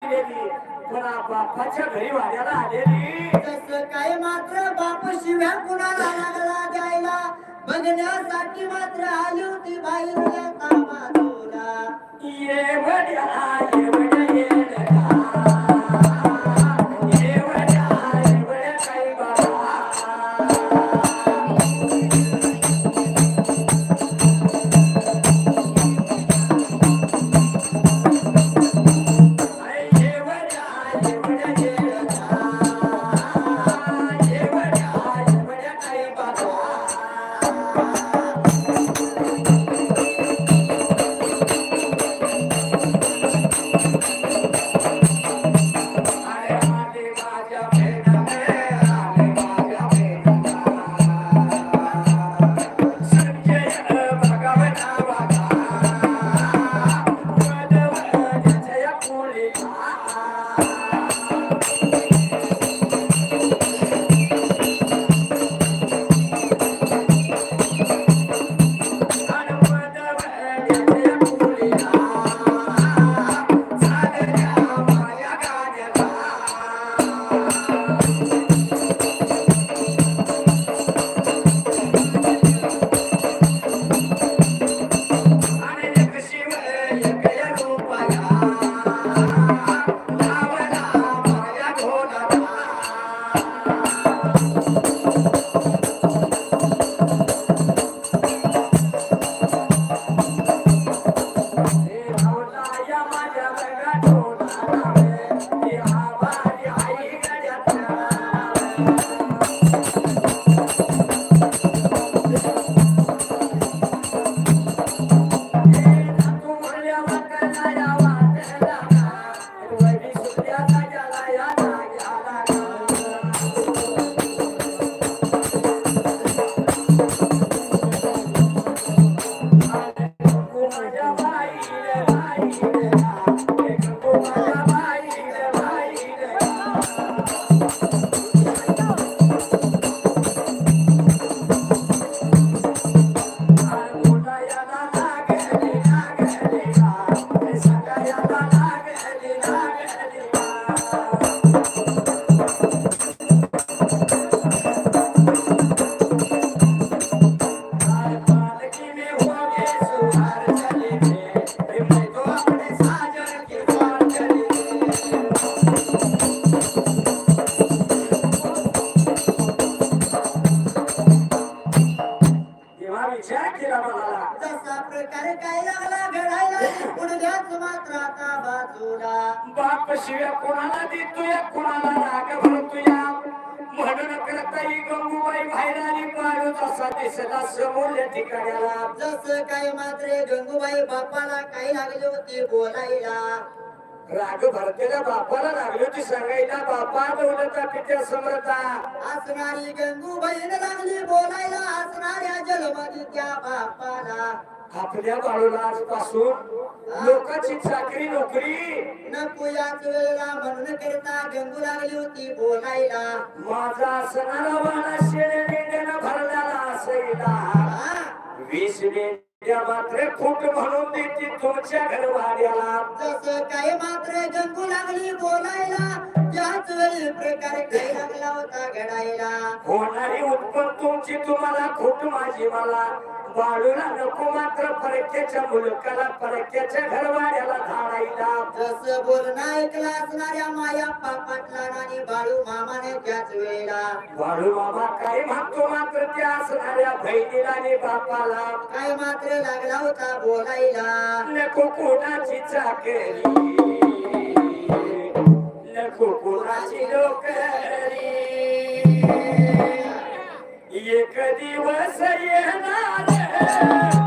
शिकलेली पण बापाच्या घरी वाड्याला आलेली तसं काय मात्र बाप शिव्या कुणाला लागला द्यायला बघण्यासाठी मात्र आली होती बाईला बाजूला ये वड्या ये वड्या ये बाप शिव्या कोणाला देतोय कोणाला राग भरतोय म्हणून करताई गंगूबाई बाहेर आली पाडू तसा दिसला समोर ठिकाण्याला जसं काय मात्र गंगूबाई बापाला काय लागले होते बोलायला राग भरतेल्या बापाला लागली होती सांगायला बापा दौलता पित्या समर्था असणारी गंगूबाईने लागली बोलायला असणाऱ्या जलमधी त्या बापाला आपल्या बाळूला आजपासून लोकांची चाकरी नोकरी नको याच वेळेला म्हणून करता गंगू लागली होती बोलायला माझा असणारा वाडा शेळे मेंढ्यानं भरलेला असायला 20 मेंढ्या मात्र फूट म्हणून देते तुमच्या घरवाड्याला जसं काही मात्र गंगू लागली बोलायला त्याच वेळी प्रकार काही लागला होता घडायला होणारी उत्पन्न तुमची तुम्हाला खूट माझी मला बाळूला नको मात्र परक्याच्या मुलकाला परक्याच्या घरवाड्याला धाडायला जसं बोलणं ऐकलं असणाऱ्या माया पाटला आणि बाळू मामाने त्याच वेळेला बाळू मामा काय म्हणतो मात्र त्या असणाऱ्या बहिणीला आणि बापाला काय मात्र लागला होता बोलायला नको कोणाची चाकरी नको कोणाची नोकरी एक दिवस येणार